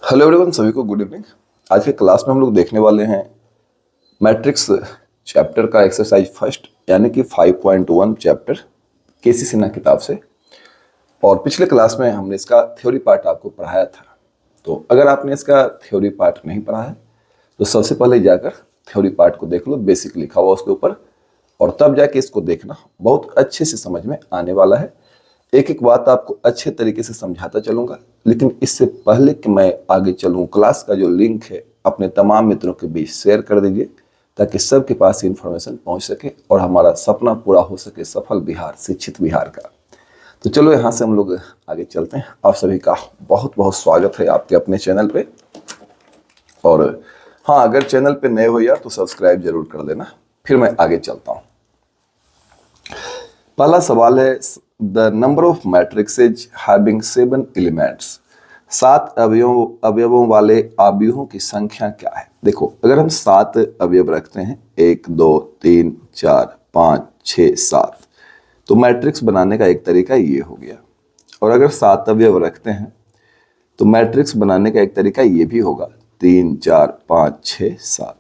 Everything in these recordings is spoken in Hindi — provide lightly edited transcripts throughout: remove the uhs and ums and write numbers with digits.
हेलो एवरीवन, सभी को गुड इवनिंग। आज के क्लास में हम लोग देखने वाले हैं मैट्रिक्स चैप्टर का एक्सरसाइज फर्स्ट यानी कि 5.1 चैप्टर केसी सिन्हा किताब से। और पिछले क्लास में हमने इसका थ्योरी पार्ट आपको पढ़ाया था। तो अगर आपने इसका थ्योरी पार्ट नहीं पढ़ा है तो सबसे पहले जाकर थ्योरी पार्ट को देख लो, बेसिक लिखा हुआ उसके ऊपर, और तब जाके इसको देखना, बहुत अच्छे से समझ में आने वाला है। एक एक बात आपको अच्छे तरीके से समझाता चलूंगा, लेकिन इससे पहले कि मैं आगे चलूं, क्लास का जो लिंक है अपने तमाम मित्रों के बीच शेयर कर दीजिए ताकि सबके पास इन्फॉर्मेशन पहुंच सके और हमारा सपना पूरा हो सके, सफल बिहार, शिक्षित बिहार का। तो चलो यहाँ से हम लोग आगे चलते हैं। आप सभी का बहुत बहुत स्वागत है आपके अपने चैनल पे। और हाँ, अगर चैनल पे नए हो यार तो सब्सक्राइब जरूर कर देना। फिर मैं आगे चलता हूँ। पहला सवाल है, the number of matrices having 7 elements, 7 अवयवों वाले आव्यूहों की संख्या क्या है। देखो, अगर हम 7 अवयव रखते हैं, 1 2 3 4 5 6 7, तो मैट्रिक्स बनाने का एक तरीका ये हो गया। और अगर 7 अवयव रखते हैं तो मैट्रिक्स बनाने का एक तरीका ये भी होगा, 3 4 5 6 7।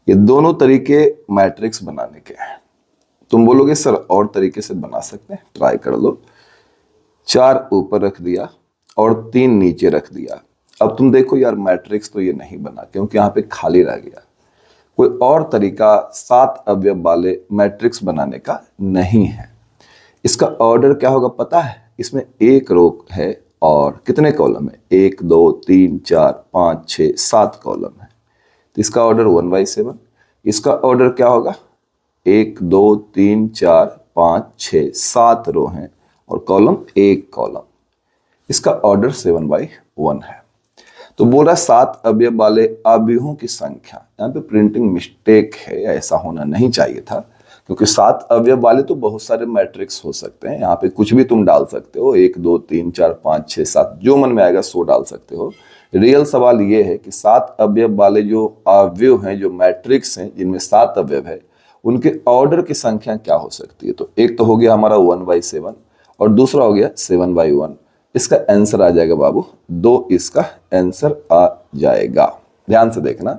ये दोनों तरीके मैट्रिक्स बनाने के हैं। तुम बोलोगे सर और तरीके से बना सकते हैं, ट्राई कर लो। 4 ऊपर रख दिया और 3 नीचे रख दिया। अब तुम देखो यार, मैट्रिक्स तो ये नहीं बना क्योंकि यहाँ पे खाली रह गया। कोई और तरीका 7 अवयव वाले मैट्रिक्स बनाने का नहीं है। इसका ऑर्डर क्या होगा पता है? इसमें एक रो है और कितने कॉलम है? 1 2 3 4 5 6 7 कॉलम है। तो इसका ऑर्डर 1/7। इसका ऑर्डर क्या होगा? 1 2 3 4 5 6 7 रो हैं और कॉलम 1 कॉलम। इसका ऑर्डर 7/1 है। तो बोल रहा 7 अवयव वाले आव्यूहों की संख्या। यहाँ पे प्रिंटिंग मिस्टेक है, ऐसा होना नहीं चाहिए था, क्योंकि 7 अवयव वाले तो बहुत सारे मैट्रिक्स हो सकते हैं। यहाँ पे कुछ भी तुम डाल सकते हो, 1 2 3 4 5 6 7, जो मन में आएगा सो डाल सकते हो। रियल सवाल ये है कि 7 अवयव वाले जो अवयव हैं, जो मैट्रिक्स हैं जिनमें 7 अवयव है, उनके ऑर्डर की संख्या क्या हो सकती है। तो एक तो हो गया हमारा 1/7 और दूसरा हो गया 7/1। इसका आंसर आ जाएगा बाबू 2। इसका आंसर आ जाएगा। ध्यान से देखना,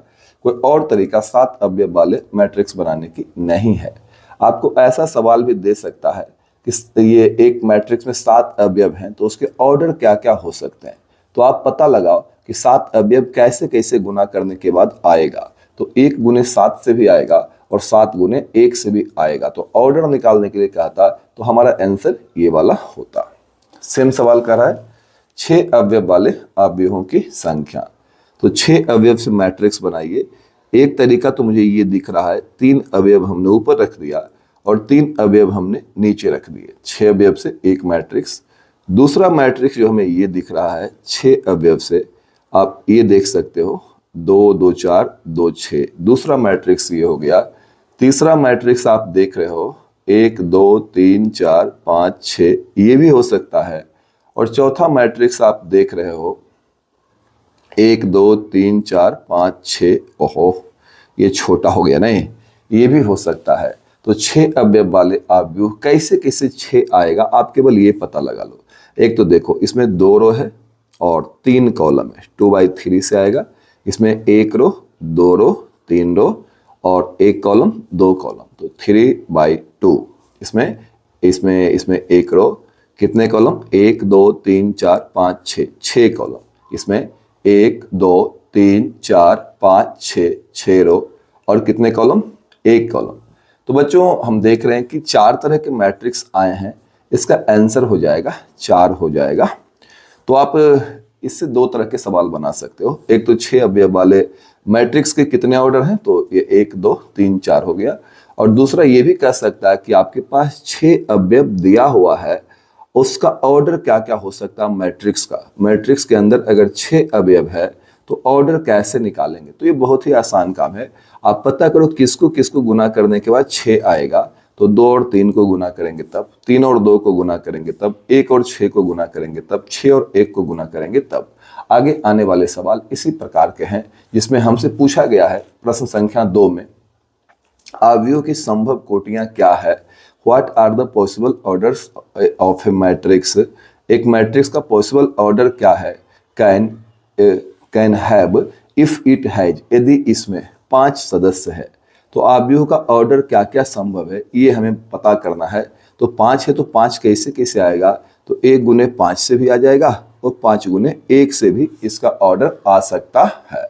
कोई और तरीका 7 अवयव वाले मैट्रिक्स बनाने की नहीं है। आपको ऐसा सवाल भी दे सकता है कि ये एक मैट्रिक्स में 7 अवयव हैं तो उसके ऑर्डर क्या क्या हो सकते हैं। तो आप पता लगाओ कि 7 अवयव कैसे कैसे गुना करने के बाद आएगा। तो 1 गुने 7 से भी आएगा और 7 गुने 1 से भी आएगा। तो ऑर्डर निकालने के लिए कहता तो हमारा आंसर ये वाला होता। सेम सवाल कर रहा है 6 अवयव वाले अवयवों की संख्या। तो 6 अवयव से मैट्रिक्स बनाइए। एक तरीका तो मुझे ये दिख रहा है, 3 अवयव हमने ऊपर रख दिया और 3 अवयव हमने नीचे रख दिए। 6 अवयव से एक मैट्रिक्स। दूसरा मैट्रिक्स जो हमें ये दिख रहा है 6 अवयव से, आप ये देख सकते हो 2 2 4 2 6। दूसरा मैट्रिक्स ये हो गया। तीसरा मैट्रिक्स आप देख रहे हो 1 2 3 4 5 6, ये भी हो सकता है। और चौथा मैट्रिक्स आप देख रहे हो 1 2 3 4 5 6। ओहो, ये छोटा हो गया नहीं, ये भी हो सकता है। तो 6 अवयव वाले आव्यूह कैसे कैसे 6 आएगा, आप केवल ये पता लगा लो। एक तो देखो, इसमें 2 रो है और 3 कॉलम है, 2/3 से आएगा। इसमें 1 रो 2 रो 3 रो और 1 कॉलम 2 कॉलम, तो 3/2। इसमें इसमें इसमें 1 रो, कितने कॉलम? 1 2 3 4 5 6, 6 कॉलम। इसमें 1 2 3 4 5 6, 6 रो और कितने कॉलम? 1 कॉलम। तो बच्चों, हम देख रहे हैं कि 4 तरह के मैट्रिक्स आए हैं। इसका आंसर हो जाएगा 4 हो जाएगा। तो आप इससे 2 तरह के सवाल बना सकते हो। एक तो 6 अवयव वाले मैट्रिक्स के कितने ऑर्डर हैं, तो ये 1 2 3 4 हो गया। और दूसरा ये भी कह सकता है कि आपके पास 6 अवयव दिया हुआ है, उसका ऑर्डर क्या क्या हो सकता है मैट्रिक्स का। मैट्रिक्स के अंदर अगर 6 अवयव है तो ऑर्डर कैसे निकालेंगे। तो ये बहुत ही आसान काम है। आप पता करो किसको किसको गुना करने के बाद 6 आएगा। तो 2 और 3 को गुना करेंगे तब, 3 और 2 को गुना करेंगे तब, 1 और 6 को गुना करेंगे तब, 6 और 1 को गुना करेंगे तब। आगे आने वाले सवाल इसी प्रकार के हैं, जिसमें हमसे पूछा गया है प्रश्न संख्या 2 में, आव्यूह की संभव कोटियां क्या है। What are the possible orders of a matrix. एक मैट्रिक्स का पॉसिबल ऑर्डर क्या है। Can can have if it has, यदि इसमें 5 सदस्य है तो आव्यूह का ऑर्डर क्या क्या संभव है ये हमें पता करना है। तो 5 है तो 5 कैसे कैसे आएगा, तो 1 गुने 5 से भी आ जाएगा और 5 गुने 1 से भी इसका ऑर्डर आ सकता है।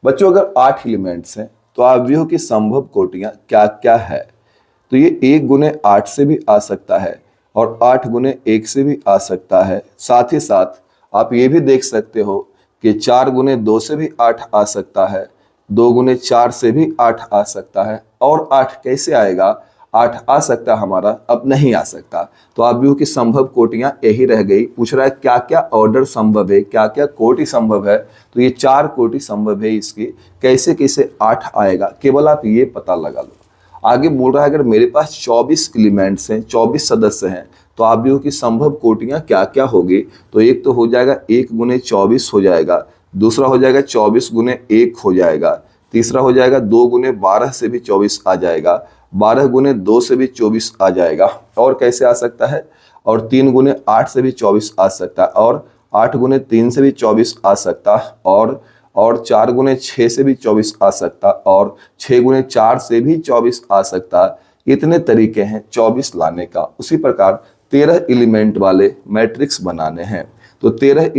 बच्चों अगर 8 एलिमेंट्स हैं तो आव्यूह की संभव कोटियां क्या क्या है, तो ये 1 गुने 8 से भी आ सकता है और 8 गुने 1 से भी आ सकता है। साथ ही साथ आप ये भी देख सकते हो कि 4 गुने 2 से भी 8 आ सकता है, 2 गुने 4 से भी 8 आ सकता है। और 8 कैसे आएगा, 8 आ सकता हमारा, अब नहीं आ सकता। तो आव्यूह की संभव कोटियां यही रह गई। पूछ रहा है क्या क्या ऑर्डर संभव है, क्या क्या कोटि संभव है, तो ये 4 कोटि संभव है इसकी। कैसे कैसे 8 आएगा, केवल आप ये पता लगा लो। आगे बोल रहा है अगर मेरे पास 24 एलिमेंट्स हैं, 24 सदस्य हैं, तो आव्यूह की संभव कोटियां क्या क्या होगी, तो एक तो हो जाएगा 1 गुने 24 हो जाएगा, दूसरा हो जाएगा 24 गुने 1 हो जाएगा, तीसरा हो जाएगा 2 गुने 12 से भी 24 आ जाएगा, 12 गुने 2 से भी 24 आ जाएगा। और कैसे आ सकता है, और 3 गुने 8 से भी 24 आ सकता है, और 8 गुने 3 से भी 24 आ सकता, और 4 गुने 6 से भी 24 आ सकता, और 6 गुने 4 से भी 24 आ सकता। इतने तरीके हैं 24 लाने का। उसी प्रकार 13 एलिमेंट वाले मैट्रिक्स बनाने हैं, तो 13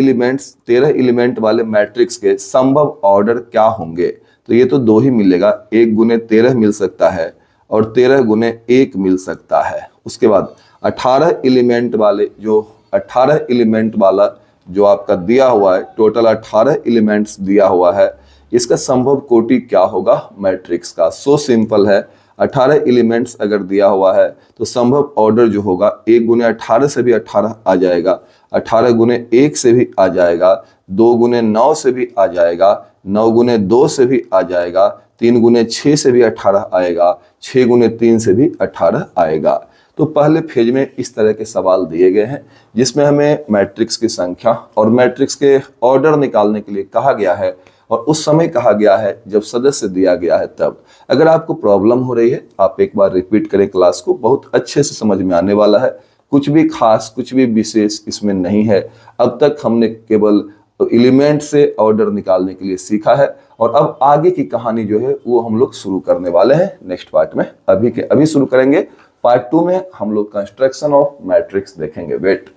एलिमेंट वाले मैट्रिक्स के संभव ऑर्डर क्या होंगे, तो ये तो 2 ही मिलेगा, 1 गुने 13 मिल सकता है और 13 गुने 1 मिल सकता है। उसके बाद 18 एलिमेंट वाला जो आपका दिया हुआ है, टोटल 18 एलिमेंट्स दिया हुआ है, इसका संभव कोटि क्या होगा मैट्रिक्स का। सो सिंपल है, 18 एलिमेंट्स अगर दिया हुआ है तो संभव ऑर्डर जो होगा 1 गुने 18 से भी 18 आ जाएगा, 18 गुने 1 से भी आ जाएगा, 2 गुने 9 से भी आ जाएगा, 9 गुने 2 से भी आ जाएगा, 3 गुने 6 से भी 18 आएगा, 6 गुने 3 से भी 18 आएगा। तो पहले फेज में इस तरह के सवाल दिए गए हैं जिसमें हमें मैट्रिक्स की संख्या और मैट्रिक्स के ऑर्डर निकालने के लिए कहा गया है, और उस समय कहा गया है जब सदस्य दिया गया है तब। अगर आपको प्रॉब्लम हो रही है आप एक बार रिपीट करें क्लास को, बहुत अच्छे से समझ में आने वाला है। कुछ भी खास, कुछ भी विशेष इसमें नहीं है। अब तक हमने केवल एलिमेंट से ऑर्डर निकालने के लिए सीखा है, और अब आगे की कहानी जो है वो हम लोग शुरू करने वाले हैं नेक्स्ट पार्ट में। अभी शुरू करेंगे। पार्ट 2 में हम लोग कंस्ट्रक्शन ऑफ मैट्रिक्स देखेंगे। वेट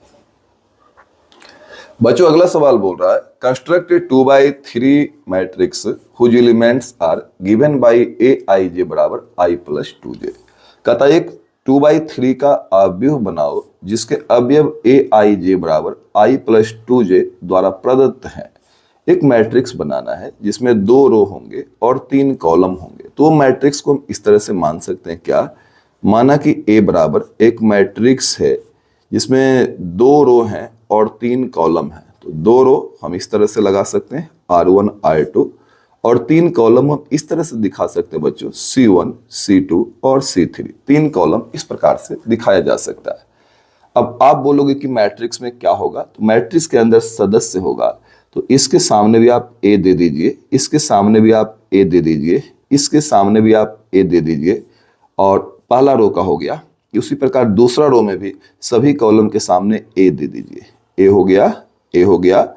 बच्चों, अगला सवाल बोल रहा है construct a 2/3 matrix whose elements are given by aij बराबर i + 2j। कहता है एक 2/3 का अवयव बनाओ जिसके अवयव aij बराबर i + 2j द्वारा प्रदत्त है। एक मैट्रिक्स बनाना है जिसमें 2 रो होंगे और 3 कॉलम होंगे। तो मैट्रिक्स को हम इस तरह से मान सकते हैं, क्या माना कि A बराबर एक मैट्रिक्स है जिसमें 2 रो हैं और 3 कॉलम हैं। तो 2 रो हम इस तरह से लगा सकते हैं R1 R2, और 3 कॉलम हम इस तरह से दिखा सकते हैं बच्चों C1 C2 और C3। 3 कॉलम इस प्रकार से दिखाया जा सकता है। अब आप बोलोगे कि मैट्रिक्स में क्या होगा, तो मैट्रिक्स के अंदर सदस्य होगा, तो इसके सामने भी आप A दे दीजिए, इसके सामने भी आप A दे दीजिए, इसके सामने भी आप A दे दीजिए, और पहला रो का हो गया। उसी प्रकार दूसरा रो में भी सभी कॉलम के सामने A दे दीजिए। A हो गया, A हो गया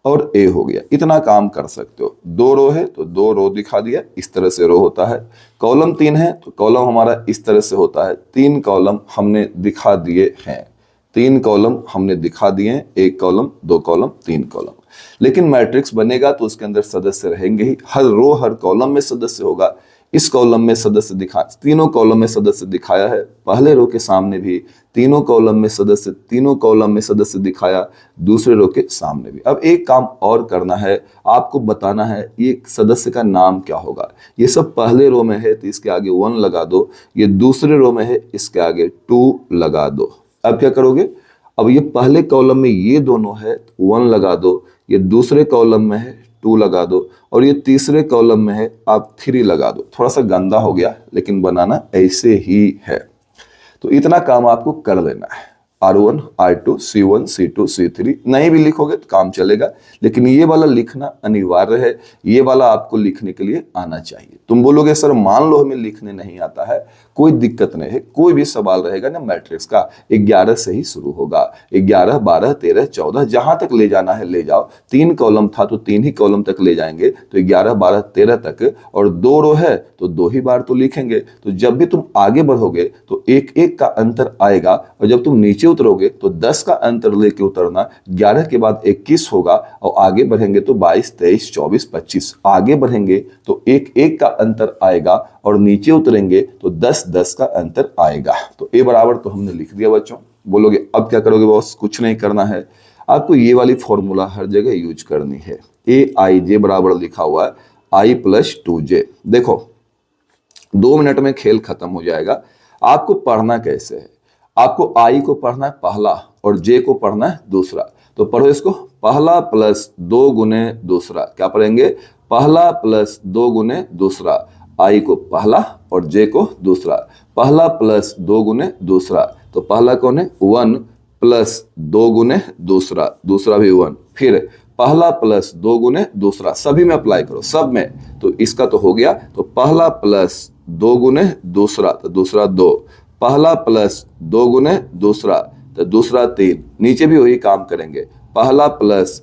और A हो गया। इतना काम कर सकते हो। 2 रो है तो 2 रो दिखा दिया, इस तरह से रो होता है। कॉलम 3 है तो कॉलम हमारा इस तरह से होता है। 3 कॉलम हमने दिखा दिए हैं, 3 कॉलम हमने दिखा दिए हैं, 1 कॉलम 2 कॉलम 3 कॉलम। लेकिन मैट्रिक्स बनेगा तो उसके अंदर सदस्य रहेंगे ही। हर रो हर कॉलम में सदस्य होगा। इस कॉलम में सदस्य दिखा, तीनों कॉलम में सदस्य दिखाया है। पहले रो के सामने भी तीनों कॉलम में सदस्य दिखाया, दूसरे रो के सामने भी। अब एक काम और करना है, आपको बताना है ये सदस्य का नाम क्या होगा। ये सब पहले रो में है तो इसके आगे 1 लगा दो, ये दूसरे रो में है इसके आगे 2 लगा दो। अब क्या करोगे, अब ये पहले कॉलम में ये दोनों है 1 लगा दो, ये दूसरे कॉलम में है 2 लगा दो, और ये तीसरे कॉलम में है आप 3 लगा दो। थोड़ा सा गंदा हो गया लेकिन बनाना ऐसे ही है। तो इतना काम आपको कर लेना है। R1 R2 C1 C2 C3 नहीं भी लिखोगे तो काम चलेगा, लेकिन ये वाला लिखना अनिवार्य है। ये वाला आपको लिखने के लिए आना चाहिए। तुम बोलोगे सर मान लो हमें लिखने नहीं आता है, कोई दिक्कत नहीं है, कोई भी सवाल रहेगा ना मैट्रिक्स का 11 से ही शुरू होगा। 11, 12, 13, 14 जहां तक ले जाना है ले जाओ। 3 कॉलम था तो 3 ही कॉलम तक ले जाएंगे, तो 11, 12, 13 तक, और 2 रो है तो 2 ही बार तो लिखेंगे। तो जब भी तुम आगे बढ़ोगे तो एक एक का अंतर आएगा, और जब तुम नीचे उतरोगे तो 10 का अंतर लेके उतरना। 11 के बाद 21 होगा, और आगे बढ़ेंगे तो 22, 23, 24, 25 आगे बढ़ेंगे तो एक एक का अंतर आएगा, और नीचे उतरेंगे तो 10, 10 का अंतर आएगा। तो ए बराबर तो हमने लिख दिया बच्चों। बोलोगे अब क्या करोगे बॉस? कुछ नहीं करना है, आपको ये वाली फॉर्मूला हर जगह यूज करनी है। ए आई जे बराबर लिखा हुआ है आई प्लस 2j। देखो 2 मिनट में खेल खत्म हो जाएगा। आपको पढ़ना कैसे है? आपको आई को पढ़ना है पहला और जे को पढ़ना है दूसरा। तो पढ़ो इसको, पहला प्लस 2 गुने दूसरा। क्या पढ़ेंगे? पहला प्लस 2 गुने दूसरा। आई को पहला और जे को दूसरा। पहला प्लस 2 गुने दूसरा, तो पहला कौन है? 1 प्लस 2 गुने दूसरा, दूसरा भी 1। फिर पहला प्लस 2 गुने दूसरा, सभी में अप्लाई करो, सब में। तो इसका तो हो गया, तो पहला प्लस 2 गुने दूसरा, तो दूसरा 2। पहला प्लस 2 गुने दूसरा, तो दूसरा 3। नीचे भी वही काम करेंगे, पहला प्लस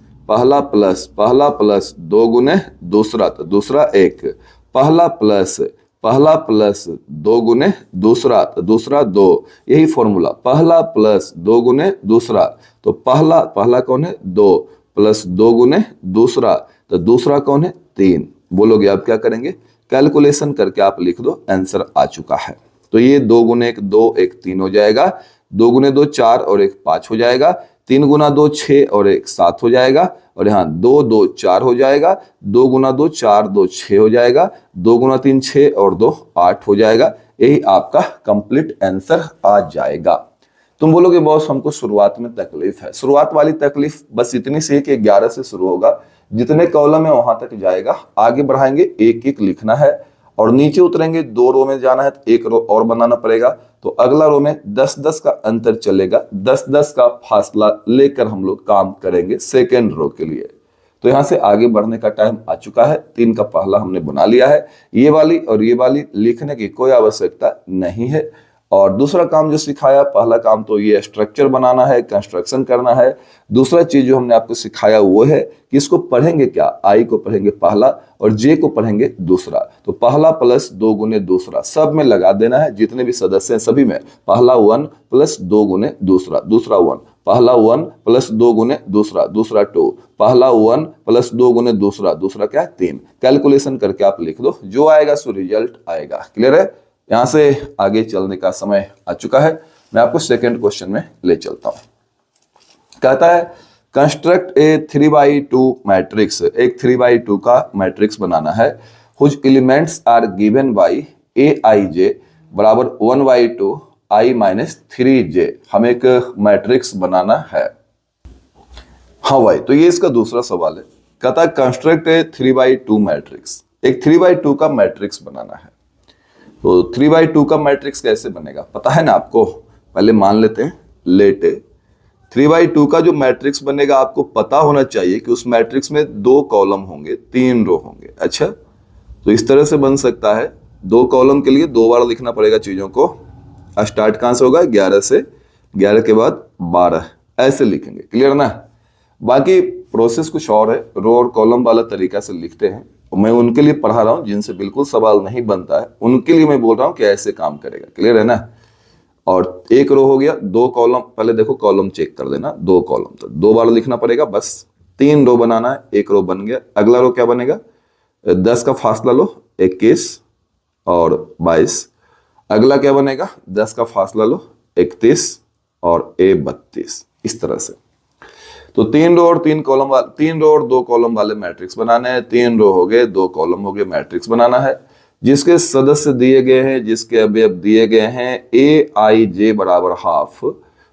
2 गुने दूसरा, तो दूसरा 1। पहला प्लस 2 गुने दूसरा, तो दूसरा 2। यही फॉर्मूला, पहला प्लस 2 गुने दूसरा, तो पहला कौन है? 2 प्लस 2 गुने दूसरा, तो दूसरा कौन है? 3। बोलोगे अब क्या करेंगे? कैलकुलेशन करके आप लिख दो, आंसर आ चुका है। तो ये 2 गुने 1 2, 1 3 हो जाएगा। 2 गुने 2 4 और 1 5 हो जाएगा। 3 गुना 2 6 और 1 7 हो जाएगा। और यहाँ 2 2 4 हो जाएगा। 2 गुना 2 4 2 6 हो जाएगा। 2 गुना 3 6 और 2 8 हो जाएगा। यही आपका कंप्लीट आंसर आ जाएगा। तुम बोलोगे बॉस हमको शुरुआत में तकलीफ है। शुरुआत वाली तकलीफ बस इतनी सी है कि 11 से शुरू होगा, जितने कॉलम है वहां तक जाएगा। आगे बढ़ाएंगे एक एक लिखना है, और नीचे उतरेंगे 2 रो में जाना है तो 1 रो और बनाना पड़ेगा। तो अगला रो में 10 10 का अंतर चलेगा, 10 10 का फासला लेकर हम लोग काम करेंगे सेकेंड रो के लिए। तो यहां से आगे बढ़ने का टाइम आ चुका है। 3 का पहला हमने बना लिया है। ये वाली और ये वाली लिखने की कोई आवश्यकता नहीं है। और दूसरा काम जो सिखाया, पहला काम तो ये स्ट्रक्चर बनाना है, कंस्ट्रक्शन करना है। दूसरा चीज जो हमने आपको सिखाया वो है कि इसको पढ़ेंगे क्या, आई को पढ़ेंगे पहला और जे को पढ़ेंगे दूसरा। तो पहला प्लस 2 गुने दूसरा सब में लगा देना है, जितने भी सदस्य हैं सभी में। पहला 1 प्लस 2 गुने दूसरा, दूसरा 1। पहला 1 प्लस 2 गुने दूसरा, दूसरा 2। पहला 1 प्लस 2 गुने दूसरा, दूसरा क्या है? 3। कैलकुलेशन करके आप लिख दो, जो आएगा सो रिजल्ट आएगा। क्लियर है? यहां से आगे चलने का समय आ चुका है। मैं आपको सेकंड क्वेश्चन में ले चलता हूं। कहता है कंस्ट्रक्ट ए 3/2 मैट्रिक्स। एक 3/2 का मैट्रिक्स बनाना है, whose elements are given by aij बराबर 1/2 i माइनस 3j। हमें एक मैट्रिक्स बनाना है। हाँ भाई, तो ये इसका दूसरा सवाल है। कहता है कंस्ट्रक्ट ए 3/2 मैट्रिक्स। एक 3/2 का मैट्रिक्स बनाना है। तो 3/2 का मैट्रिक्स कैसे बनेगा पता है ना आपको? पहले मान लेते हैं, लेट 3/2 का जो मैट्रिक्स बनेगा आपको पता होना चाहिए कि उस मैट्रिक्स में 2 कॉलम होंगे, 3 रो होंगे। अच्छा, तो इस तरह से बन सकता है। 2 कॉलम के लिए 2 बार लिखना पड़ेगा चीजों को। स्टार्ट कहां से होगा? 11 से, 11 के बाद 12, ऐसे लिखेंगे। क्लियर ना? बाकी प्रोसेस कुछ और है, रो और कॉलम वाला तरीका से लिखते हैं। मैं उनके लिए पढ़ा रहा हूं जिनसे बिल्कुल सवाल नहीं बनता है, उनके लिए मैं बोल रहा हूं कि ऐसे काम करेगा। क्लियर है ना? और एक रो हो गया, 2 कॉलम। पहले देखो कॉलम चेक कर देना, 2 कॉलम तो 2 बार लिखना पड़ेगा बस। 3 रो बनाना है, 1 रो बन गया। अगला रो क्या बनेगा? 10 का फासला लो, 21 और 22। अगला क्या बनेगा? 10 का फासला लो, 31 और 32। इस तरह से। तो 3 रो और 3 कॉलम वाले, 3 रो और 2 कॉलम वाले मैट्रिक्स बनाने हैं। 3 रो हो गए, 2 कॉलम हो गए, मैट्रिक्स बनाना है जिसके सदस्य दिए गए हैं, जिसके अवयव दिए गए हैं। aij बराबर हाफ।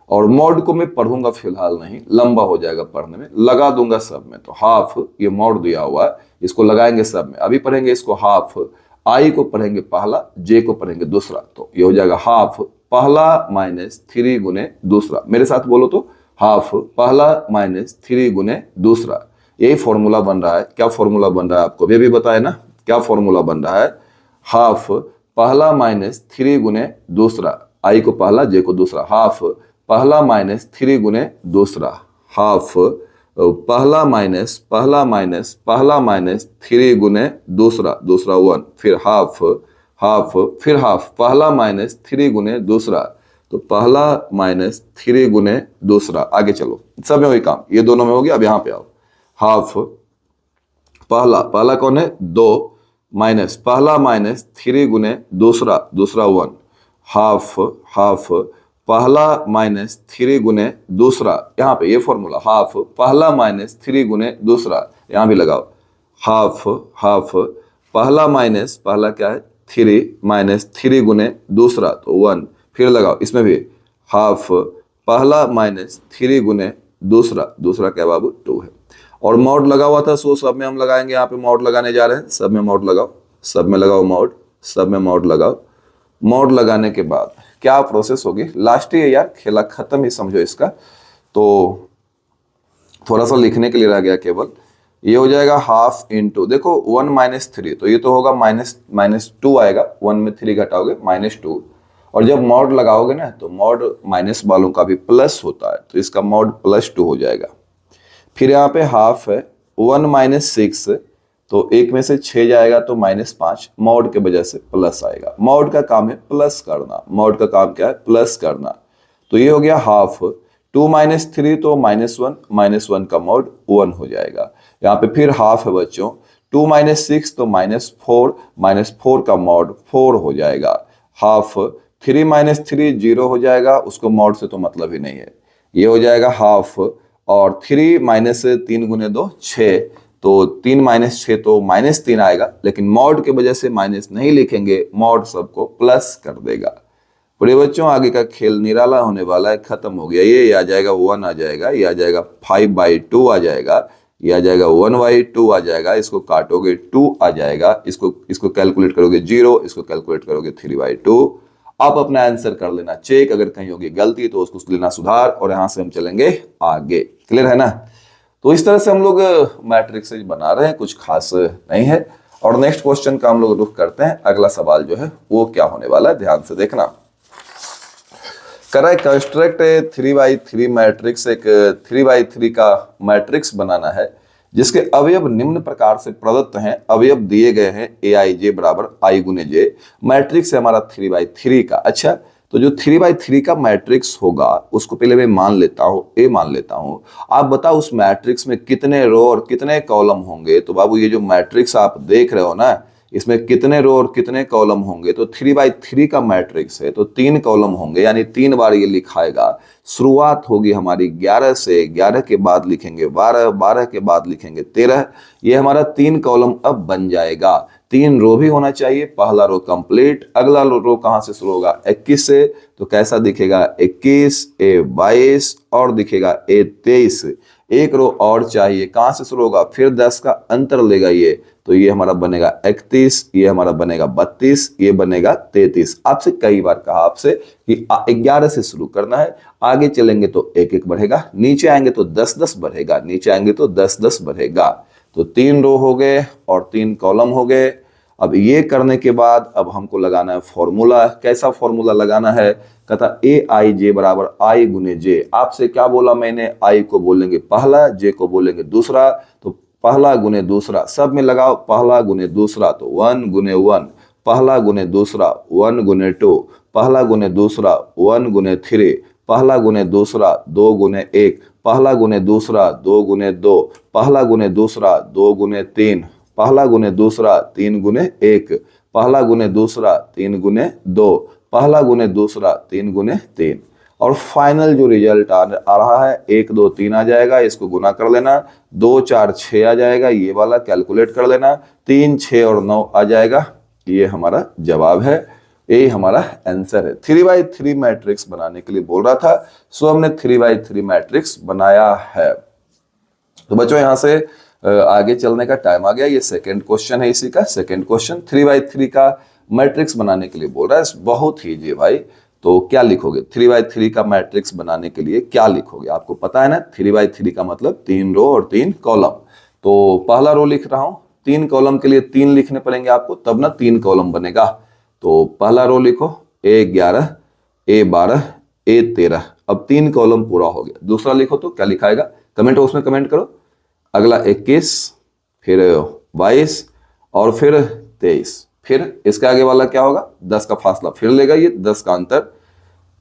और मॉड को मैं पढ़ूंगा फिलहाल नहीं, लंबा हो जाएगा पढ़ने में, लगा दूंगा सब में। तो हाफ, ये मॉड दिया हुआ है, इसको लगाएंगे सब में। अभी पढ़ेंगे इसको हाफ। आई को पढ़ेंगे पहला, जे को पढ़ेंगे दूसरा। तो ये हो जाएगा हाफ पहला माइनस 3 गुने दूसरा। मेरे साथ बोलो तो, हाफ पहला माइनस 3 गुने दूसरा। यही फॉर्मूला बन रहा है। क्या फॉर्मूला बन रहा है आपको ये भी बताए ना? क्या फॉर्मूला बन रहा है? हाफ पहला माइनस 3 गुने दूसरा, आई को पहला जे को दूसरा, हाफ पहला माइनस 3 गुने दूसरा, हाफ पहला माइनस 3 गुने दूसरा, दूसरा 1, फिर हाफ हाफ फिर हाफ, पहला माइनस 3 गुने दूसरा, तो पहला माइनस 3 गुने दूसरा। आगे चलो, सब में वही काम, ये दोनों में हो गया। अब यहां पे आओ, हाफ पहला, पहला कौन है 2, माइनस पहला माइनस 3 गुने दूसरा, दूसरा 1, हाफ हाफ पहला माइनस 3 गुने दूसरा, यहाँ पे ये फॉर्मूला, हाफ पहला माइनस 3 गुने दूसरा, यहाँ भी लगाओ, हाफ हाफ पहला माइनस, पहला क्या है 3 माइनस 3 गुने दूसरा, तो 1, फिर लगाओ इसमें भी, हाफ पहला माइनस 3 गुने दूसरा, दूसरा क्या बाबू 2 है। और मॉड लगा हुआ था, सो सब में हम लगाएंगे, यहाँ पे मॉड लगाने जा रहे हैं, सब में मॉड लगाओ, सब में लगाओ मॉड, सब में मॉड लगाओ। मॉड लगाने के बाद क्या प्रोसेस होगी, लास्ट ही है यार, खेला खत्म ही समझो इसका। तो थोड़ा सा लिखने के लिए रह गया केवल, ये हो जाएगा हाफ इंटू, देखो 1 माइनस 3, तो ये तो होगा माइनस 2 आएगा, 1 में 3 घटाओगे -2, और जब मॉड लगाओगे ना तो मॉड माइनस वालों का भी प्लस होता है, तो इसका मॉड +2 हो जाएगा। फिर यहाँ पे हाफ है 1 माइनस 6, तो 1 में से 6 जाएगा तो -5, मॉड के वजह से प्लस आएगा। मॉड का काम है प्लस करना, मॉड का काम क्या है प्लस करना, तो ये हो गया हाफ 2 माइनस 3, तो -1 का मॉड 1 हो जाएगा। यहाँ पे फिर हाफ है बच्चों 2 माइनस 6, तो -4 का मॉड 4 हो जाएगा। हाफ 3 माइनस 3 0 हो जाएगा, उसको मॉड से तो मतलब ही नहीं है, ये हो जाएगा हाफ, और 3 माइनस 3 गुने 2 6, तो 3 माइनस 6 तो -3 आएगा, लेकिन मॉड के वजह से माइनस नहीं लिखेंगे, मॉड सबको प्लस कर देगा। बड़े बच्चों आगे का खेल निराला होने वाला है, खत्म हो गया। ये आ जाएगा 1 आ जाएगा, ये आ जाएगा 5/2 आ जाएगा, ये आ जाएगा 1/2 आ जाएगा, इसको काटोगे 2 आ जाएगा, इसको कैलकुलेट करोगे 0, इसको कैलकुलेट करोगे 3/2। आप अपना आंसर कर लेना चेक, अगर कहीं होगी गलती तो उसको लेना सुधार, और यहां से हम चलेंगे आगे। क्लियर है ना? तो इस तरह से हम लोग मैट्रिक्स बना रहे हैं, कुछ खास नहीं है। और नेक्स्ट क्वेश्चन का हम लोग रुख करते हैं। अगला सवाल जो है वो क्या होने वाला है, ध्यान से देखना। करेक्ट, कंस्ट्रक्ट 3/3 मैट्रिक्स, एक 3/3 का मैट्रिक्स बनाना है जिसके अवयव निम्न प्रकार से प्रदत्त हैं। अवयव दिए गए हैं aij बराबर i गुने j। मैट्रिक्स है हमारा 3/3 का। अच्छा, तो जो 3/3 का मैट्रिक्स होगा उसको पहले मैं मान लेता हूं, ए मान लेता हूं। आप बताओ उस मैट्रिक्स में कितने रो और कितने कॉलम होंगे। तो बाबू ये जो मैट्रिक्स आप देख रहे हो ना, इसमें कितने रो और कितने कॉलम होंगे, तो 3/3 का मैट्रिक्स है तो 3 कॉलम होंगे, यानी 3 बार ये लिखाएगा। शुरुआत होगी हमारी 11 से, 11 के बाद लिखेंगे 12, 12 के बाद लिखेंगे 13। ये हमारा 3 कॉलम अब बन जाएगा। 3 रो भी होना चाहिए, पहला रो कंप्लीट। अगला रो कहां से शुरू होगा 21 से, तो कैसा दिखेगा 21, A22 और दिखेगा A23। एक रो और चाहिए, कहां से शुरू होगा, फिर 10 का अंतर लेगा ये, तो ये हमारा बनेगा 31, ये हमारा बनेगा 32, ये बनेगा 33। आपसे कई बार कहा आपसे कि 11 से शुरू करना है, आगे चलेंगे तो 1-1 बढ़ेगा, नीचे आएंगे तो 10-10 बढ़ेगा, नीचे आएंगे तो 10-10 बढ़ेगा। तो 3 रो हो गए और 3 कॉलम हो गए। अब ये करने के बाद अब हमको लगाना है फॉर्मूला। कैसा फॉर्मूला लगाना है, कहता aij बराबर i गुने j। आपसे क्या बोला मैंने, i को बोलेंगे पहला, j को बोलेंगे दूसरा, तो पहला गुने दूसरा सब में लगाओ, पहला गुने दूसरा तो 1 गुने 1, पहला गुने दूसरा 1 गुने 2, पहला गुने दूसरा 1 गुने 3, पहला गुने दूसरा 2 गुने 1, पहला गुने दूसरा 2 गुने 2, पहला गुने दूसरा 2 गुने 3, पहला गुने दूसरा 3 गुने 1, पहला गुने दूसरा 3 गुने 2, पहला गुने दूसरा 3 गुने 3। और फाइनल जो रिजल्ट आ रहा है 1 2 3 आ जाएगा, इसको गुना कर लेना, 2 4 6 आ जाएगा, ये वाला कैलकुलेट कर लेना, 3 6 और 9 आ जाएगा। ये हमारा जवाब है, यही हमारा आंसर है। 3/3 मैट्रिक्स बनाने के लिए बोल रहा था, सो हमने 3/3 मैट्रिक्स बनाया है। तो बच्चों यहां से आगे चलने का टाइम आ गया। ये सेकंड क्वेश्चन है, इसी का सेकंड क्वेश्चन 3/3 का मैट्रिक्स बनाने के लिए बोल रहा है। बहुत ही जी भाई, तो क्या लिखोगे 3/3 का मैट्रिक्स बनाने के लिए क्या लिखोगे, आपको पता है ना 3/3 का मतलब 3 रो और 3 कॉलम। तो पहला रो लिख रहा हूं, 3 कॉलम के लिए 3 लिखने पड़ेंगे आपको, तब ना 3 कॉलम बनेगा। तो पहला रो लिखो A11 A12 A13। अब 3 कॉलम पूरा हो गया। दूसरा लिखो तो क्या लिखाएगा, कमेंट बॉक्स में कमेंट करो। अगला 21, फिर 22 और फिर 23। फिर इसके आगे वाला क्या होगा, 10 का फासला फिर लेगा, ये 10 का अंतर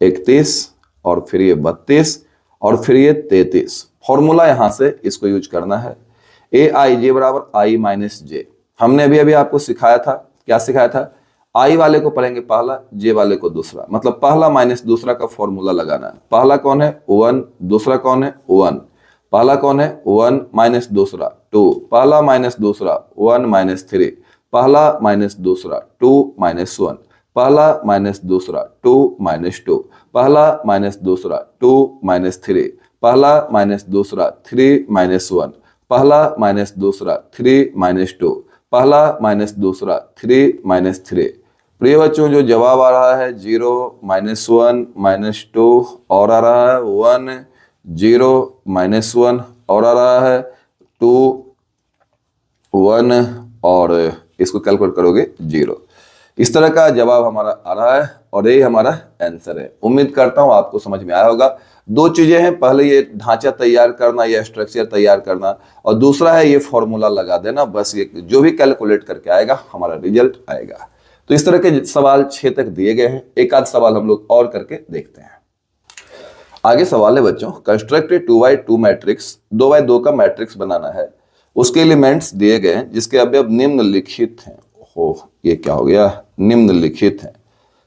31 और फिर ये 32 और फिर ये 33। फॉर्मूला यहां से इसको यूज करना है, AIJ बराबर I माइनस जे। हमने अभी अभी आपको सिखाया था, क्या सिखाया था, आई वाले को पढ़ेंगे पहला, जे वाले को दूसरा, मतलब पहला माइनस दूसरा का फॉर्मूला लगाना है। पहला कौन है 1, दूसरा कौन है 1। पहला कौन है 1 माइनस दूसरा 2, पहला माइनस दूसरा 1 माइनस 3, पहला माइनस दूसरा 2 माइनस 1, पहला माइनस दूसरा 2 माइनस 2, पहला माइनस दूसरा 2 माइनस 3, पहला माइनस दूसरा 3 माइनस 1, पहला माइनस दूसरा 3 माइनस 2, पहला माइनस दूसरा 3 माइनस 3। प्रिय बच्चों, जो जवाब आ रहा है 0 माइनस 1 माइनस 2 और आ रहा है 1, 0 माइनस 1 और आ रहा है 2 1 और इसको कैलकुलेट करोगे 0। इस तरह का जवाब हमारा आ रहा है और ये हमारा आंसर है। उम्मीद करता हूं आपको समझ में आया होगा। दो चीजें हैं, पहले ये ढांचा तैयार करना, ये स्ट्रक्चर तैयार करना, और दूसरा है ये फॉर्मूला लगा देना। बस ये जो भी कैलकुलेट करके आएगा हमारा रिजल्ट आएगा। तो इस तरह के सवाल 6 तक दिए गए हैं। एक आध सवाल हम लोग और करके देखते हैं। आगे सवाल है बच्चों, कंस्ट्रक्ट 2x2 मैट्रिक्स, 2x2 का मैट्रिक्स बनाना है। उसके एलिमेंट्स दिए गए हैं जिसके अवयव निम्नलिखित हैं। हो, ये क्या हो गया, निम्नलिखित है।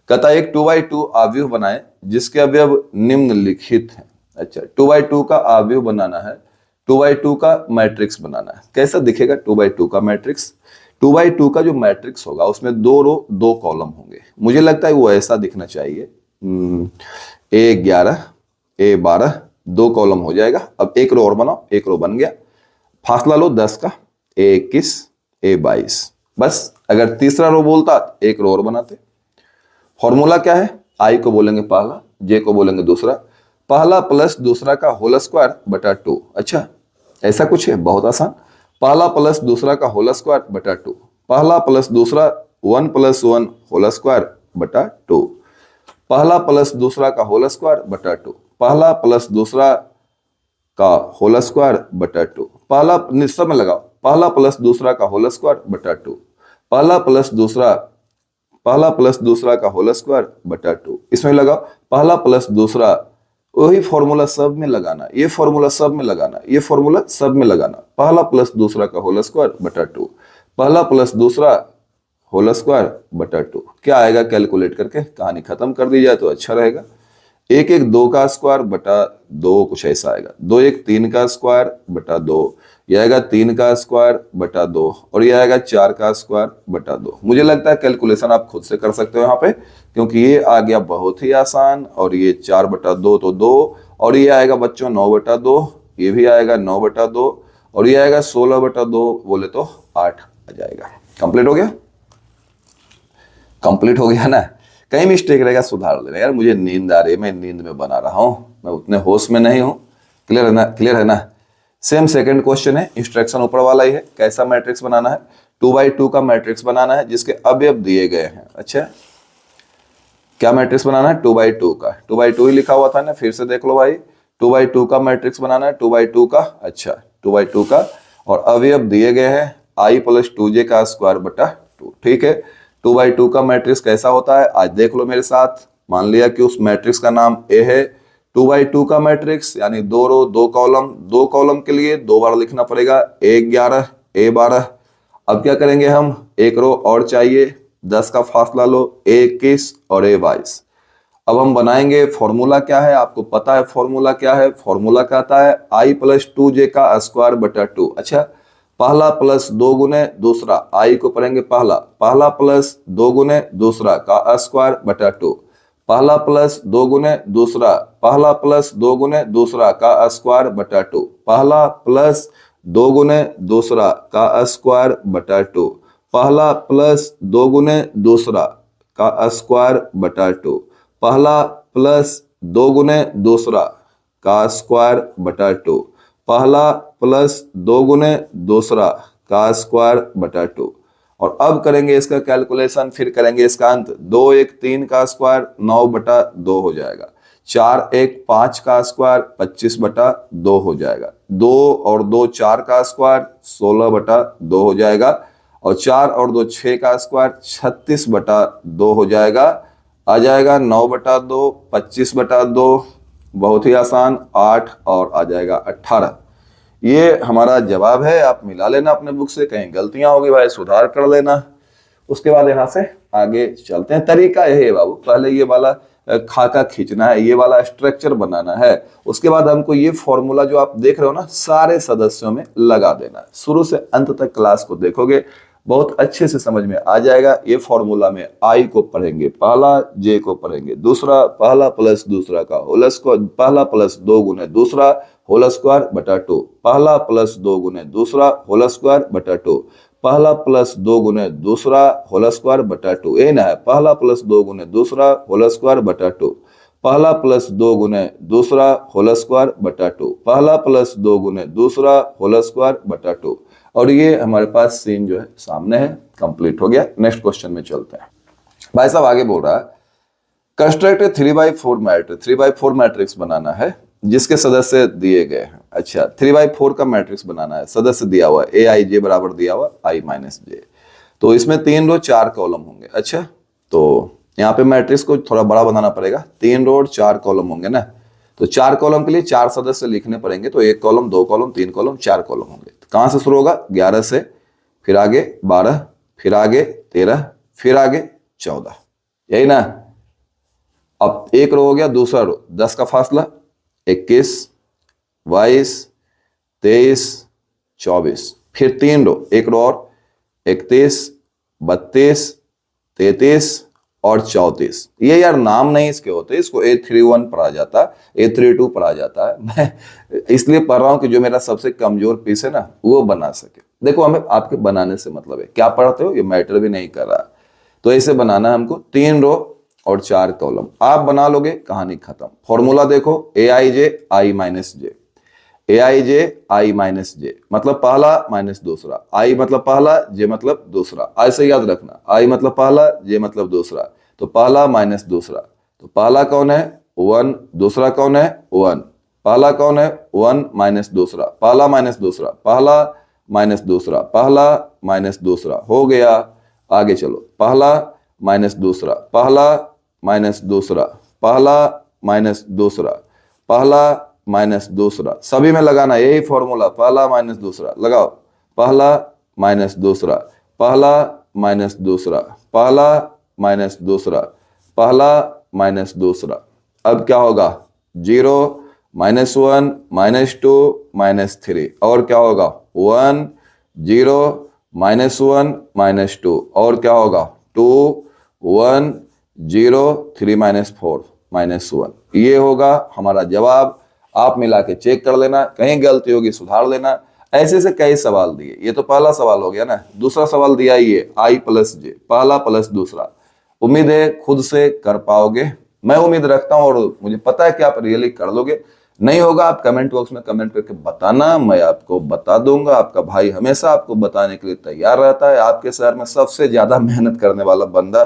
कहता है एक 2x2 अवयव बनाए जिसके अवयव निम्नलिखित हैं। अच्छा, 2x2 का अवयव बनाना है, 2x2 का मैट्रिक्स बनाना है। कैसा दिखेगा 2x2 का मैट्रिक्स? 2x2 का जो मैट्रिक्स होगा उसमें 2 रो 2 कॉलम होंगे। मुझे लगता है वो ऐसा दिखना चाहिए, A11 A12 2 कॉलम हो जाएगा। अब एक रो और बनाओ, एक रो बन गया। फासला लो 10 का, A21 A22। बस अगर तीसरा रो बोलता एक रो और बनाते। फॉर्मूला क्या है, आई को बोलेंगे पहला, जे को बोलेंगे दूसरा। पहला प्लस दूसरा का होल स्क्वायर बटा 2। अच्छा, ऐसा कुछ है, बहुत आसान। पहला प्लस दूसरा का होल स्क्वायर बटा 2, पहला प्लस दूसरा 1 + 1 होल स्क्वायर बटा 2, पहला प्लस दूसरा का होल स्क्वायर बटा 2, पहला प्लस दूसरा का होल स्क्वायर बटा 2, पहला सब में लगाओ, पहला प्लस दूसरा का होल स्क्वायर बटा 2, पहला प्लस दूसरा का होल स्क्वायर बटा 2। इसमें लगाओ पहला प्लस दूसरा, वही फॉर्मूला सब में लगाना, ये फॉर्मूला सब में लगाना, ये फॉर्मूला सब में लगाना। पहला प्लस दूसरा का होल स्क्वायर बटा 2, पहला प्लस दूसरा होल स्क्वायर बटा 2। क्या आएगा कैलकुलेट करके कहानी खत्म कर दी जाए तो अच्छा रहेगा। 1 1 2 का स्क्वायर बटा 2, कुछ ऐसा आएगा। 2 1 3 का स्क्वायर बटा 2, यह आएगा 3 का स्क्वायर बटा 2 और यह आएगा 4 का स्क्वायर बटा 2। मुझे लगता है कैलकुलेशन आप खुद से कर सकते हो यहाँ पे, क्योंकि ये आ गया बहुत ही आसान। और ये 4 बटा 2 तो 2, और ये आएगा बच्चों 9 बटा 2, ये भी आएगा 9 बटा 2, और ये आएगा 16 बटा 2, बोले तो 8 आ जाएगा। कंप्लीट हो गया, कंप्लीट हो गया ना। कहीं मिस्टेक रहेगा सुधार लेना यार, मुझे नींद आ रही है, मैं नींद में बना रहा हूं, मैं उतने होश में नहीं हूं। क्लियर है ना, क्लियर है ना। सेम सेकंड क्वेश्चन है, इंस्ट्रक्शन ऊपर वाला ही है। कैसा मैट्रिक्स बनाना है, 2x2 का मैट्रिक्स बनाना है जिसके अवयव दिए गए हैं। अच्छा, क्या मैट्रिक्स बनाना है 2x2 का, 2x2 ही लिखा हुआ था ना, फिर से देख लो भाई। 2x2 का मैट्रिक्स बनाना है, 2x2 का। अच्छा, 2x2 का, और अवयव दिए गए हैं I + 2j का स्क्वायर बटा 2। ठीक है, 2x2 का मैट्रिक्स कैसा होता है आज देख लो मेरे साथ। मान लिया कि उस मैट्रिक्स का नाम A है। 2x2 का मैट्रिक्स यानी 2 रो 2 कॉलम, 2 कॉलम के लिए 2 बार लिखना पड़ेगा, A11 A12। अब क्या करेंगे हम, एक रो और चाहिए, 10 का फासला लो, A21 और A22। अब हम बनाएंगे। फॉर्मूला क्या है आपको पता है, फॉर्मूला क्या है, फॉर्मूला कहता है I + 2j का स्क्वायर बटा 2। अच्छा, पहला प्लस 2 गुने दूसरा, आई को पढ़ेंगे पहला, पहला प्लस 2 गुने दूसरा का स्क्वायर बटा 2, पहला प्लस 2 गुने दूसरा, पहला प्लस 2 गुने दूसरा का स्क्वायर बटा 2, पहला प्लस 2 गुने दूसरा का स्क्वायर बटा 2, पहला प्लस 2 गुने दूसरा का स्क्वायर बटा 2, पहला प्लस 2 गुने दूसरा का स्क्वायर बटा 2, पहला प्लस 2 गुने दूसरा का स्क्वायर बटा 2, और अब करेंगे इसका कैलकुलेशन, फिर करेंगे इसका अंत। 2 1 3 का स्क्वायर 9/2 हो जाएगा। 4 1 5 का स्क्वायर 25/2 हो जाएगा। 2 और 2 4 का स्क्वायर 16/2 हो जाएगा। और 4 और 2 6 का स्क्वायर 36/2 हो जाएगा। आ जाएगा 9/2 25/2, बहुत ही आसान। 8 और आ जाएगा 18। ये हमारा जवाब है। आप मिला लेना अपने बुक से, कहीं गलतियां होगी भाई सुधार कर लेना। उसके बाद यहाँ से आगे चलते हैं। तरीका यही है बाबू, पहले ये वाला खाका खींचना है, ये वाला स्ट्रक्चर बनाना है। उसके बाद हमको ये फॉर्मूला जो आप देख रहे हो ना, सारे सदस्यों में लगा देना है। शुरू से अंत तक क्लास को देखोगे, बहुत अच्छे से समझ में आ जाएगा। ये फॉर्मूला में आई को पढ़ेंगे पहला, जे को पढ़ेंगे दूसरा, पहला प्लस दूसरा का होल स्क्वायर, पहला प्लस 2 गुने दूसरा होल स्क्वायर बटा 2, पहला प्लस 2 गुने दूसरा होल स्क्वायर बटा 2, पहला प्लस 2 गुने दूसरा होल स्क्वायर बटा 2, ये ना है, पहला प्लस 2 गुने दूसरा होल स्क्वायर बटा 2, पहला प्लस 2 गुने दूसरा होल स्क्वायर बटा 2, पहला प्लस 2 गुने दूसरा होल स्क्वायर बटा 2। और ये हमारे पास सीन जो है सामने है, कंप्लीट हो गया। नेक्स्ट क्वेश्चन में चलते हैं। भाई साहब आगे बोल रहा है, कंस्ट्रक्ट 3/4 मैट्रिक्स। 3/4 मैट्रिक्स बनाना है जिसके सदस्य दिए गए हैं। अच्छा, 3/4 का मैट्रिक्स बनाना है, सदस्य दिया हुआ है, ए आई जे बराबर दिया हुआ I माइनस जे। तो इसमें 3 रो 4 कॉलम होंगे। अच्छा, तो यहाँ पे मैट्रिक्स को थोड़ा बड़ा बनाना पड़ेगा। 3 रो और 4 कॉलम होंगे ना, तो 4 कॉलम के लिए 4 सदस्य लिखने पड़ेंगे। तो 1 कॉलम 2 कॉलम 3 कॉलम 4 कॉलम होंगे। तो कहाँ से शुरू होगा? 11 से, फिर आगे 12, फिर आगे 13, फिर आगे 14, यही ना। अब एक रो हो गया, दूसरा रो 10 का फासला, 21, 22, 23, 24, फिर 3 रो, एक रो और 31, 32, 33 और 34। ये यार नाम नहीं इसके होते, इसको A31 पढ़ा जाता है, A32 पढ़ा जाता है। मैं इसलिए पढ़ रहा हूं कि जो मेरा सबसे कमजोर पीस है ना वो बना सके। देखो, हमें आपके बनाने से मतलब है, क्या पढ़ते हो ये मैटर भी नहीं कर रहा। तो ऐसे बनाना है हमको, 3 रो और 4 कॉलम। आप बना लोगे, कहानी खत्म। फॉर्मूला देखो, ए आई जे आई माइनस जे, ए आई जे आई माइनस जे मतलब पहला माइनस दूसरा, आई मतलब पहला, जे मतलब दूसरा। ऐसे याद रखना, आई मतलब पहला, जे मतलब दूसरा। तो पहला माइनस दूसरा, तो पहला कौन है? 1, दूसरा कौन है? 1, पहला कौन है? 1 माइनस दूसरा, पहला माइनस दूसरा, पहला माइनस दूसरा, पहला माइनस दूसरा, हो गया। आगे चलो, पहला माइनस दूसरा, पहला माइनस दूसरा, पहला माइनस दूसरा, पहला माइनस दूसरा, सभी में लगाना यही फॉर्मूला, पहला माइनस दूसरा लगाओ, पहला माइनस दूसरा, पहला माइनस दूसरा, पहला माइनस दूसरा, पहला माइनस दूसरा। अब क्या होगा? 0 -1 -2 -3, और क्या होगा? 1 0 -1 -2, और क्या होगा? 2 1 0 3 -4 -1। ये होगा हमारा जवाब। आप मिला के चेक कर लेना, कहीं गलती होगी सुधार लेना। ऐसे से कई सवाल दिए, ये तो पहला सवाल हो गया ना। दूसरा सवाल दिया ये आई प्लस जे, पहला प्लस दूसरा। उम्मीद है खुद से कर पाओगे, मैं उम्मीद रखता हूं, और मुझे पता है कि आप रियली कर लोगे। नहीं होगा आप कमेंट बॉक्स में कमेंट करके बताना, मैं आपको बता दूंगा। आपका भाई हमेशा आपको बताने के लिए तैयार रहता है। आपके शहर में सबसे ज्यादा मेहनत करने वाला बंदा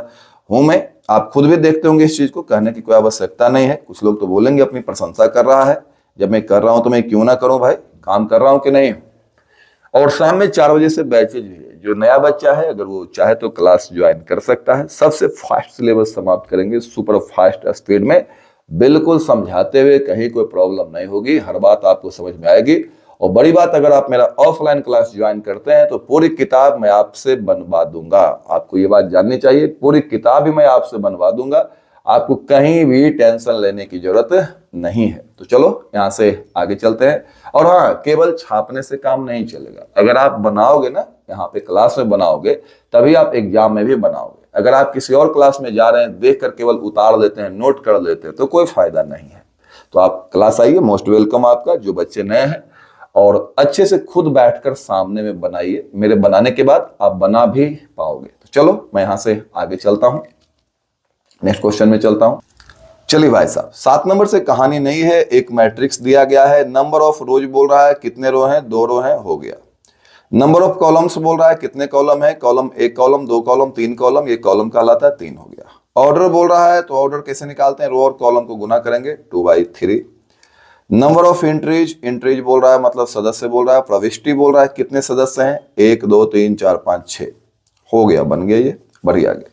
हूं मैं। आप खुद भी देखते होंगे इस चीज को, कहने की कोई आवश्यकता नहीं है। कुछ लोग तो बोलेंगे अपनी प्रशंसा कर रहा है, जब मैं कर रहा हूं तो मैं क्यों ना करूं भाई, काम कर रहा हूं कि नहीं। और शाम में 4 बजे से बैचेज भी है, जो नया बच्चा है अगर वो चाहे तो क्लास ज्वाइन कर सकता है। सबसे फास्ट सिलेबस समाप्त करेंगे, सुपर फास्ट स्पीड में, बिल्कुल समझाते हुए, कहीं कोई प्रॉब्लम नहीं होगी, हर बात आपको समझ में आएगी। और बड़ी बात, अगर आप मेरा ऑफलाइन क्लास ज्वाइन करते हैं तो पूरी किताब मैं आपसे बनवा दूंगा। आपको ये बात जाननी चाहिए, पूरी किताब ही मैं आपसे बनवा दूंगा, आपको कहीं भी टेंशन लेने की जरूरत नहीं है। तो चलो यहाँ से आगे चलते हैं। और हाँ, केवल छापने से काम नहीं चलेगा, अगर आप बनाओगे ना, यहाँ पे क्लास में बनाओगे, तभी आप एग्जाम में भी बनाओगे। अगर आप किसी और क्लास में जा रहे हैं, देख कर केवल उतार लेते हैं, नोट कर लेते हैं, तो कोई फायदा नहीं है। तो आप क्लास आइए, मोस्ट वेलकम आपका। जो बच्चे नए हैं, और अच्छे से खुद बैठकर सामने में बनाइए, मेरे बनाने के बाद आप बना भी पाओगे। तो चलो मैं यहां से आगे चलता हूं, नेक्स्ट क्वेश्चन में चलता हूं। चलिए भाई साहब, 7 नंबर से कहानी नहीं है। एक मैट्रिक्स दिया गया है, नंबर ऑफ रोज बोल रहा है, कितने रो हैं? 2 रो हैं, हो गया। नंबर ऑफ कॉलम्स बोल रहा है कितने कॉलम है, कॉलम एक कॉलम, दो कॉलम, तीन कॉलम, ये कॉलम कहलाता है, तीन हो गया। ऑर्डर बोल रहा है तो ऑर्डर कैसे निकालते हैं, रो और कॉलम को गुना करेंगे 2/3। नंबर ऑफ एंट्रीज, एंट्रीज बोल रहा है मतलब सदस्य बोल रहा है। प्रविष्टि बोल रहा है कितने सदस्य हैं, 1 2 3 4 5 6, हो गया, बन गया, ये बढ़िया गया।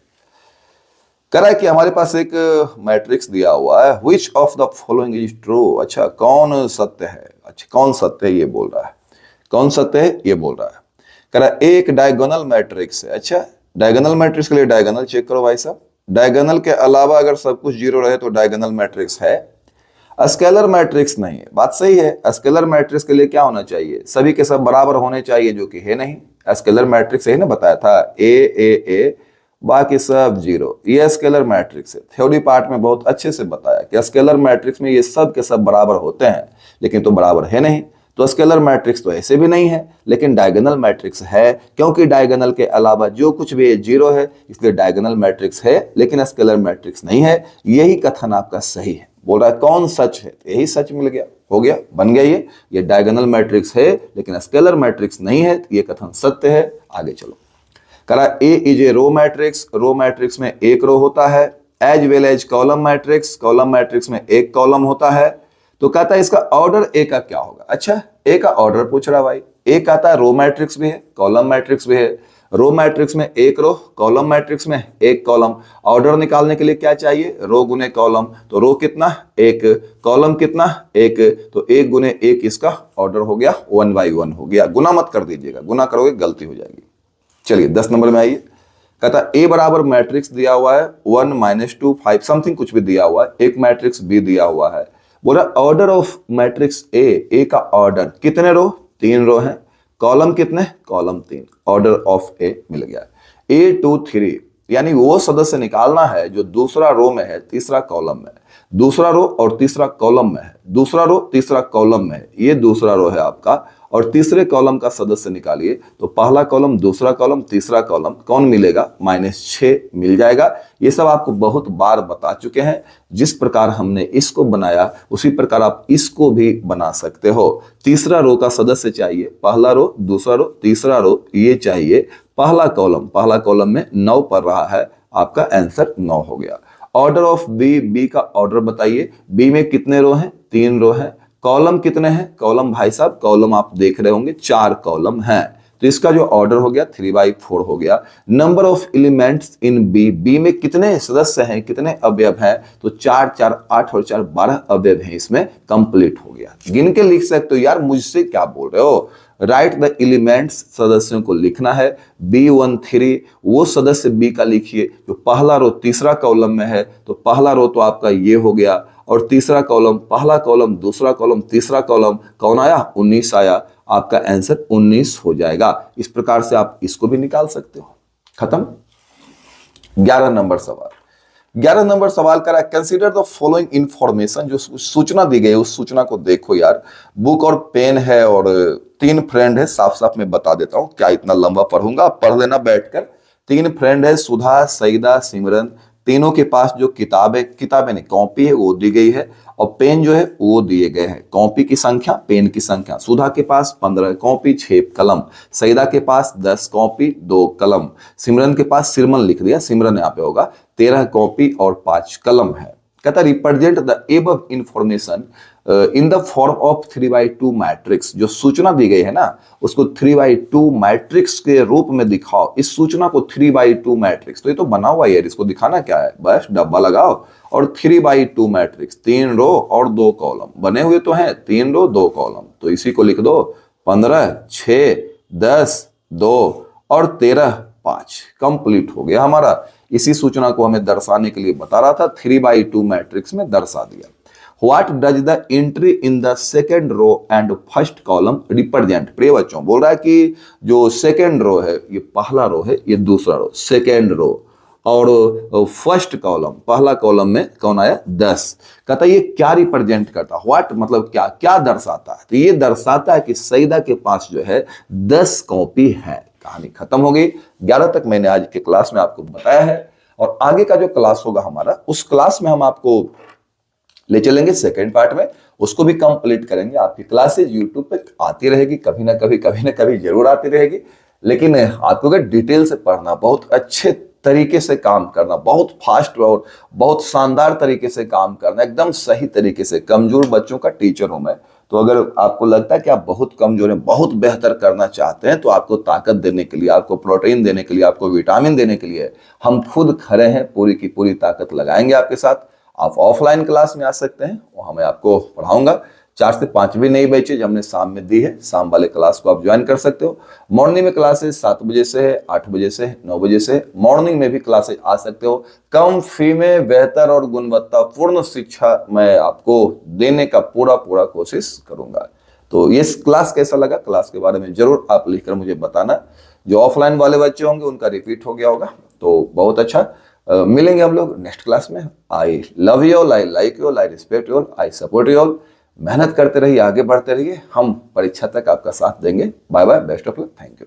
कह रहा है कि हमारे पास एक मैट्रिक्स दिया हुआ है, which of the following is true। अच्छा कौन सत्य है, अच्छा कौन सत्य है ये बोल रहा है, कौन सत्य है ये बोल रहा है। कह रहा है एक डायगोनल मैट्रिक्स है। अच्छा डायगोनल मैट्रिक्स के लिए डायगोनल चेक करो भाई साहब, डायगोनल के अलावा अगर सब कुछ जीरो रहे तो डायगोनल मैट्रिक्स है। स्केलर मैट्रिक्स नहीं है, बात सही है। स्केलर मैट्रिक्स के लिए क्या होना चाहिए, सभी के सब बराबर होने चाहिए, जो कि है नहीं। स्केलर मैट्रिक्स यही ना बताया था, ए बाकी सब जीरो, ये स्केलर मैट्रिक्स है। थ्योरी पार्ट में बहुत अच्छे से बताया कि स्केलर मैट्रिक्स में ये सब के सब बराबर होते हैं, लेकिन तो बराबर है नहीं। तो स्केलर मैट्रिक्स तो ऐसे भी नहीं है, लेकिन डायगोनल मैट्रिक्स है, क्योंकि डायगोनल के अलावा जो कुछ भी जीरो है, इसलिए डायगोनल मैट्रिक्स है, लेकिन स्केलर मैट्रिक्स नहीं है। यही कथन आपका सही है। बोल रहा है कौन सच है, यही सच मिल गया, हो गया, बन गया। ये डायगोनल मैट्रिक्स है लेकिन स्केलर मैट्रिक्स नहीं है, तो ये कथन सत्य है। आगे चलो, करा A is a row matrix, row matrix में एक रो होता है, as well as column matrix, column matrix में एक कॉलम होता है। तो कहता है इसका ऑर्डर ए का क्या होगा। अच्छा ए का ऑर्डर पूछ रहा भाई, ए कहता है रो मैट्रिक्स भी है, कॉलम मैट्रिक्स भी है। रो मैट्रिक्स में एक रो, कॉलम मैट्रिक्स में एक कॉलम। ऑर्डर निकालने के लिए क्या चाहिए, रो गुने कॉलम। तो रो कितना, एक, कॉलम कितना, एक, तो एक गुने एक, इसका ऑर्डर हो गया 1/1 हो गया। गुना मत कर दीजिएगा, गुना करोगे गलती हो जाएगी। चलिए 10 नंबर में आइए, कहता ए बराबर मैट्रिक्स दिया हुआ है 1 - 2 5 समथिंग कुछ भी दिया हुआ है, एक मैट्रिक्स बी दिया हुआ है। बोला ऑर्डर ऑफ मैट्रिक्स ए का ऑर्डर कितने रो, 3 रो है, कॉलम कितने, कॉलम 3, ऑर्डर ऑफ ए मिल गया। A 2 3 यानी वो सदस्य निकालना है जो दूसरा रो में है, तीसरा कॉलम में है, दूसरा रो और तीसरा कॉलम में है, दूसरा रो तीसरा कॉलम में है, ये दूसरा रो है आपका, और तीसरे कॉलम का सदस्य निकालिए तो पहला कॉलम, दूसरा कॉलम, तीसरा कॉलम, कौन मिलेगा, -6 मिल जाएगा। ये सब आपको बहुत बार बता चुके हैं। जिस प्रकार हमने इसको बनाया उसी प्रकार आप इसको भी बना सकते हो। तीसरा रो का सदस्य चाहिए, पहला रो, दूसरा रो, तीसरा रो, ये चाहिए। पहला कॉलम में 9 पड़ रहा है, आपका आंसर 9 हो गया। ऑर्डर ऑफ बी का ऑर्डर बताइए, बी में कितने रो हैं, 3 रो हैं। कॉलम कितने हैं, कॉलम भाई साहब, कॉलम आप देख रहे होंगे 4 कॉलम हैं, तो इसका जो ऑर्डर हो गया 3/4 हो गया। Number of elements in B में कितने सदस्य हैं, कितने अवयव हैं, तो 4 4 8 और 4 12 अवयव हैं, इसमें कंप्लीट हो गया। गिन के लिख सकते हो यार, मुझसे क्या बोल रहे हो। राइट द एलिमेंट्स, सदस्यों को लिखना है। B1 3 वो सदस्य बी का लिखिए जो पहला रो तीसरा कॉलम में है, तो पहला रो तो आपका ये हो गया, और तीसरा कॉलम, पहला कॉलम, दूसरा कॉलम, तीसरा कॉलम, कौन आया, 19 आया। आपका आंसर 19 हो जाएगा। इस प्रकार से आप इसको भी निकाल सकते हो। खत्म। 11 नंबर सवाल, 11 नंबर सवाल करा, कंसीडर द फॉलोइंग इंफॉर्मेशन, जो सूचना दी गई है उस सूचना को देखो यार। बुक और पेन है और 3 फ्रेंड है, साफ साफ मैं बता देता हूं, क्या इतना लंबा पढ़ूंगा, पढ़ लेना बैठकर। 3 फ्रेंड है, सुधा, सईदा, सिमरन। तीनों के पास जो किताबें नहीं, कॉपी है वो दी गई है, और पेन जो है वो दिए गए हैं। कॉपी की संख्या, पेन की संख्या, सुधा के पास 15 कॉपी 6 कलम, सईदा के पास 10 कॉपी 2 कलम, सिमरन के पास, सिरमन लिख दिया, सिमरन यहाँ पे होगा, 13 कॉपी और 5 कलम है। कहता represent the above information in the form of 3/2 matrix. जो सूचना दी गई है ना, उसको 3/2 मैट्रिक्स के रूप में दिखाओ। इस सूचना को 3/2 मैट्रिक्स, तो ये तो बना हुआ है यार, इसको दिखाना क्या है, बस डब्बा लगाओ और 3/2 मैट्रिक्स, 3 रो और 2 कॉलम बने हुए तो हैं, 3 रो 2 कॉलम, तो इसी को लिख दो 15 6 10 2 और 13 5, कंप्लीट हो गया हमारा। इसी सूचना को हमें दर्शाने के लिए बता रहा था, 3/2 मैट्रिक्स में दर्शा दिया। What does the entry in the second row and first column represent? प्रिय बच्चों, बोल रहा है कि जो सेकेंड रो है ये पहला रो है, ये दूसरा रो, सेकेंड रो, और फर्स्ट कॉलम, पहला कॉलम में कौन आया, 10। कहता है ये क्या रिप्रेजेंट करता है, व्हाट मतलब क्या, क्या दर्शाता है, तो ये दर्शाता है कि सईदा के पास जो है 10 कॉपी है। कहानी खत्म हो गई। 11 तक मैंने आज के क्लास में आपको बताया है, और आगे का जो क्लास होगा हमारा, उस क्लास में हम आपको ले चलेंगे सेकेंड पार्ट में, उसको भी कंप्लीट करेंगे। आपकी क्लासेज यूट्यूब पे आती रहेगी, कभी ना कभी जरूर आती रहेगी, लेकिन आपको अगर डिटेल से पढ़ना, बहुत अच्छे तरीके से काम करना, बहुत फास्ट और बहुत शानदार तरीके से काम करना, एकदम सही तरीके से। कमजोर बच्चों का टीचर हूं मैं, तो अगर आपको लगता है कि आप बहुत कमजोर हैं, बहुत बेहतर करना चाहते हैं, तो आपको ताकत देने के लिए, आपको प्रोटीन देने के लिए, आपको विटामिन देने के लिए हम खुद खड़े हैं, पूरी की पूरी ताकत लगाएंगे आपके साथ। आप ऑफलाइन क्लास में आ सकते हैं, वहां मैं आपको पढ़ाऊंगा। 4 से 5 भी नई बैचेज हमने शाम में दी है, शाम वाले क्लास को आप ज्वाइन कर सकते हो। मॉर्निंग में क्लासेस 7 बजे से है, 8 बजे से, 9 बजे से। मॉर्निंग में भी क्लासेस आ सकते हो। कम फी में बेहतर और गुणवत्तापूर्ण शिक्षा मैं आपको देने का पूरा पूरा कोशिश करूंगा। तो ये क्लास कैसा लगा, क्लास के बारे में जरूर आप लिखकर मुझे बताना। जो ऑफलाइन वाले बच्चे होंगे उनका रिपीट हो गया होगा, तो बहुत अच्छा। मिलेंगे हम लोग नेक्स्ट क्लास में। I love you all, I like you all, I respect you all, I support you all. मेहनत करते रहिए, आगे बढ़ते रहिए, हम परीक्षा तक आपका साथ देंगे। Bye bye, best of luck, thank you.